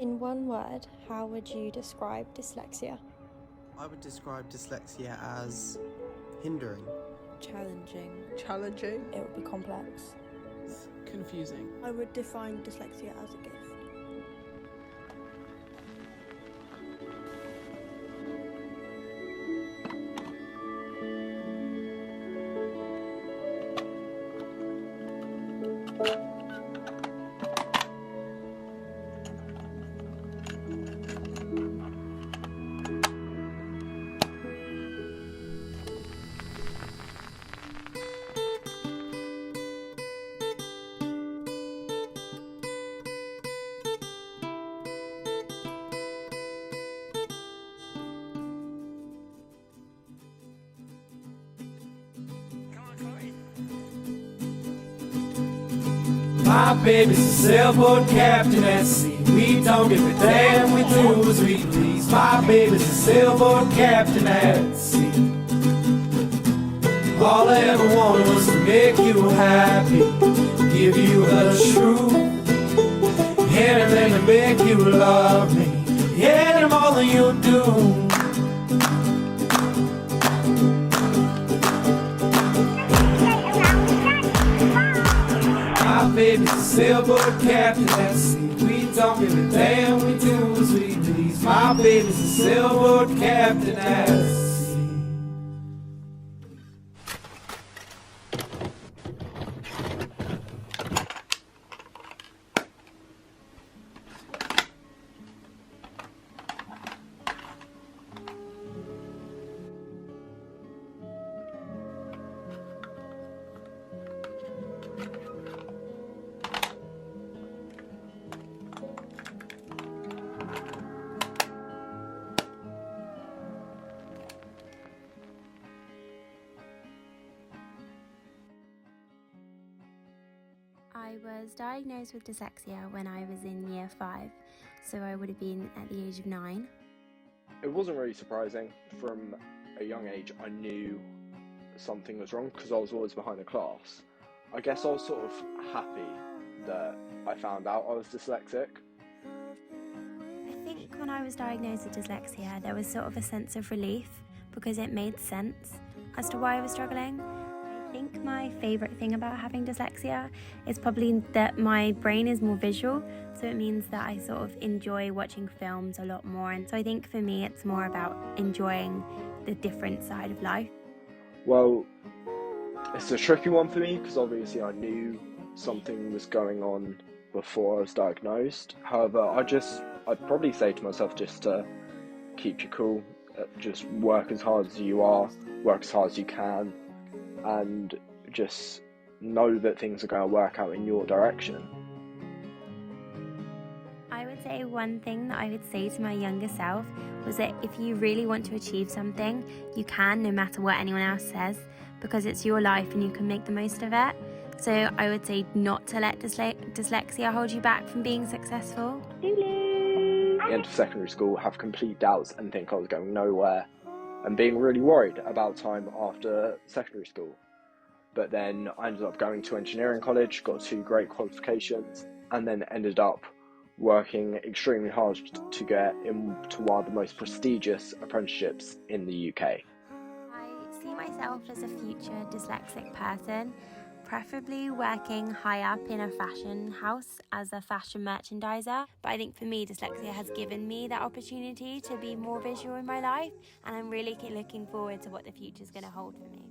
In one word, how would you describe dyslexia? I would describe dyslexia as hindering. Challenging. It would be complex. Confusing. I would define dyslexia as a gift. My baby's a sailboat captain at sea. We don't give a damn, we do as we please. My baby's a sailboat captain at sea. All I ever wanted was to make you happy, give you the truth, anything to make you love me, any more than you do. My baby's a sailboat captain at sea. We don't give a damn, we do as we please. My baby's a sailboat captain at sea. I was diagnosed with dyslexia when I was in year 5, so I would have been at the age of 9. It wasn't really surprising. From a young age, I knew something was wrong because I was always behind the class. I guess I was sort of happy that I found out I was dyslexic. I think when I was diagnosed with dyslexia, there was sort of a sense of relief because it made sense as to why I was struggling. I think my favourite thing about having dyslexia is probably that my brain is more visual, so it means that I sort of enjoy watching films a lot more, and so I think for me it's more about enjoying the different side of life. Well, It's a tricky one for me because obviously I knew something was going on before I was diagnosed. However, I'd probably say to myself just to keep you cool, just work as hard as you are, work as hard as you can, and just know that things are going to work out in your direction. I would say one thing that I would say to my younger self was that if you really want to achieve something, you can, no matter what anyone else says, because it's your life and you can make the most of it. So I would say not to let dyslexia hold you back from being successful. At the end of secondary school, have complete doubts and think I was going nowhere, and being really worried about time after secondary school. But then I ended up going to engineering college, got 2 great qualifications, and then ended up working extremely hard to get into one of the most prestigious apprenticeships in the UK. I see myself as a future dyslexic person, preferably working high up in a fashion house as a fashion merchandiser. But I think for me, dyslexia has given me that opportunity to be more visual in my life, and I'm really looking forward to what the future is going to hold for me.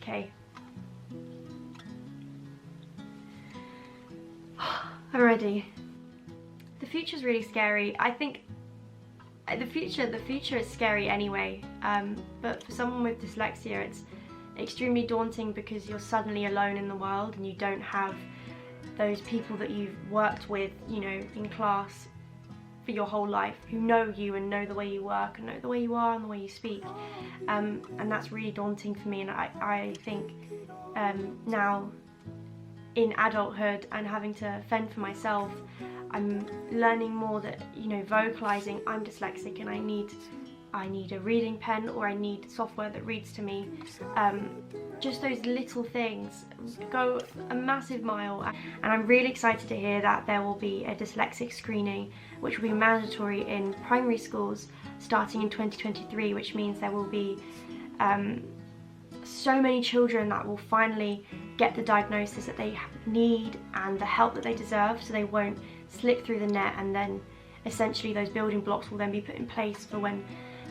Okay. I'm ready. The future's really scary. I think the future is scary anyway, but for someone with dyslexia it's extremely daunting because you're suddenly alone in the world and you don't have those people that you've worked with, you know, in class for your whole life, who know you and know the way you work and know the way you are and the way you speak, and that's really daunting for me. And I think now in adulthood and having to fend for myself, I'm learning more that, you know, vocalizing I'm dyslexic and I need a reading pen, or I need software that reads to me. Just those little things go a massive mile, and I'm really excited to hear that there will be a dyslexic screening which will be mandatory in primary schools starting in 2023, which means there will be so many children that will finally get the diagnosis that they need and the help that they deserve, so they won't slip through the net, and then essentially those building blocks will then be put in place for when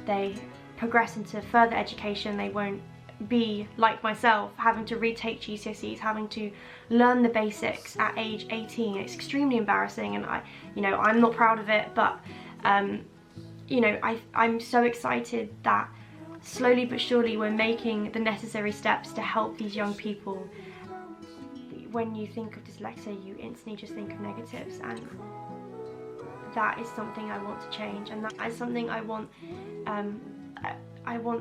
they progress into further education. They won't be like myself, having to retake GCSEs, having to learn the basics at age 18. It's extremely embarrassing, and I'm not proud of it, but I'm so excited that slowly but surely we're making the necessary steps to help these young people. When you think of dyslexia, you instantly just think of negatives, and that is something I want to change, and that is something I want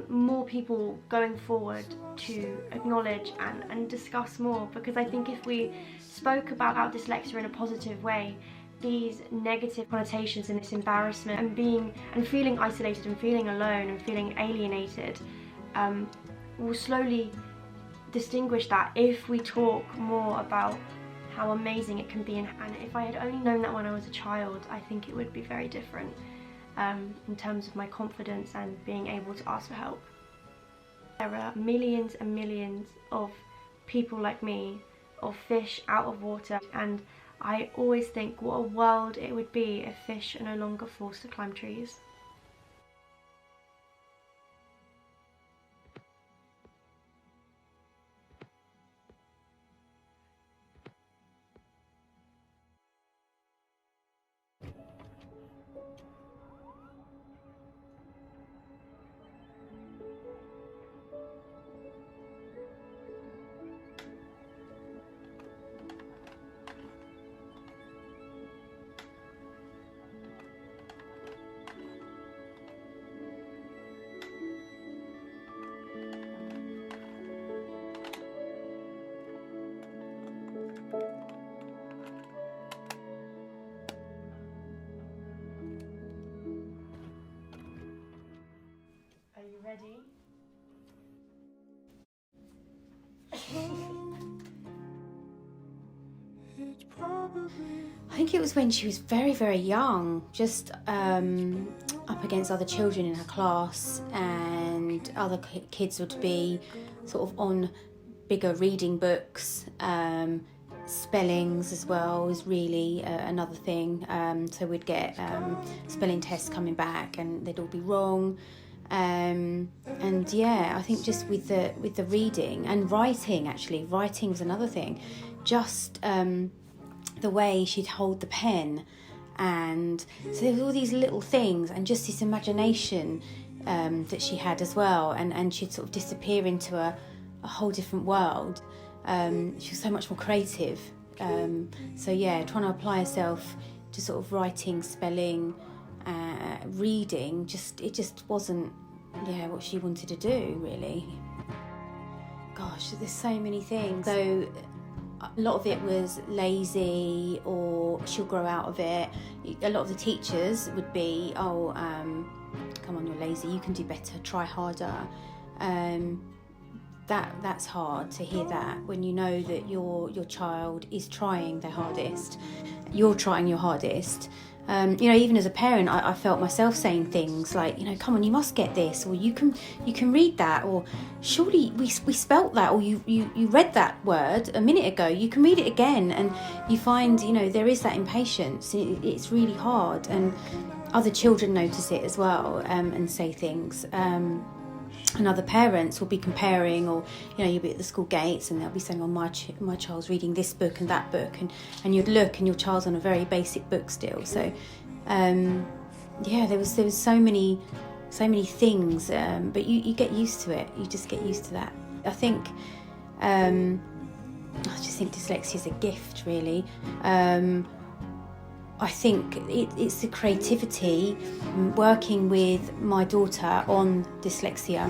more people going forward to acknowledge and discuss more, because I think if we spoke about dyslexia in a positive way, these negative connotations and this embarrassment and feeling isolated and feeling alone and feeling alienated will slowly distinguish that if we talk more about how amazing it can be. And if I had only known that when I was a child, I think it would be very different in terms of my confidence and being able to ask for help. There are millions and millions of people like me, of fish out of water, and I always think what a world it would be if fish are no longer forced to climb trees. Are you ready? I think it was when she was very, very young, just up against other children in her class, and other kids would be sort of on bigger reading books. Spellings as well is really another thing. So we'd get spelling tests coming back and they'd all be wrong. And yeah, I think just with the reading and writing, actually, writing was another thing. Just the way she'd hold the pen, and so there were all these little things, and just this imagination that she had as well, and she'd sort of disappear into a whole different world. She was so much more creative. So yeah, trying to apply herself to sort of writing, spelling, reading, it just wasn't what she wanted to do, really. Gosh, there's so many things. So a lot of it was lazy, or she'll grow out of it. A lot of the teachers would be, come on, you're lazy, you can do better, try harder. That's hard to hear that when you know that your child is trying their hardest. You're trying your hardest. Even as a parent, I felt myself saying things like, come on, you must get this, or you can read that, or surely we spelt that, or you read that word a minute ago, you can read it again. And you find, there is that impatience. It's really hard, and other children notice it as well, and say things. And other parents will be comparing, or you'll be at the school gates and they'll be saying, my child's reading this book and that book, and you'd look and your child's on a very basic book still. So yeah, there was so many things, but you get used to it. You just get used to that. I just think dyslexia is a gift, really. I think it's the creativity, working with my daughter on dyslexia.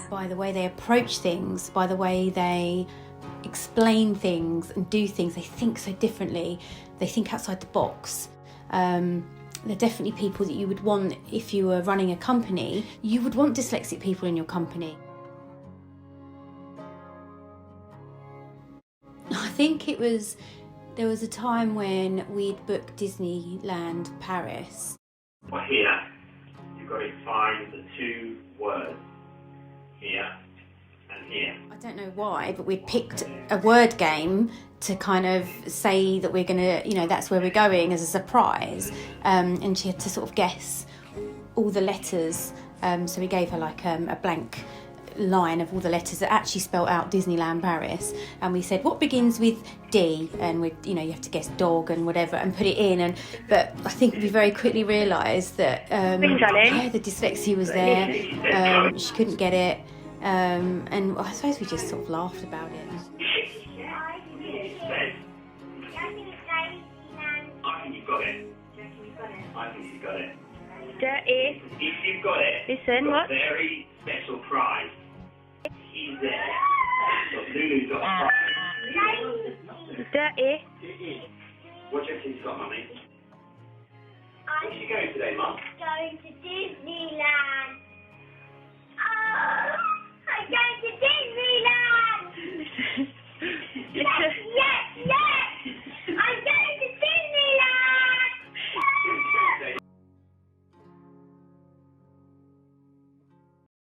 By the way they approach things, by the way they explain things and do things, they think so differently, they think outside the box. They're definitely people that you would want if you were running a company. You would want dyslexic people in your company. I think there was a time when we'd booked Disneyland Paris. Well, here, you've got to find the two words, here and here. I don't know why, but we'd picked a word game to kind of say that we're going to, that's where we're going as a surprise. And she had to sort of guess all the letters. So we gave her like a blank line of all the letters that actually spelt out Disneyland Paris. And we said, what begins with D? And you have to guess dog and whatever and put it in. But I think we very quickly realised that the dyslexia was there. She couldn't get it. And I suppose we just sort of laughed about it. I think you've got it. I think you've got it. If you've got it, listen, you've got what? a very special prize. He's there. So Lulu's got a prize. What do you think you've got, Mummy? Where's she going today, Mum? Going to Disneyland.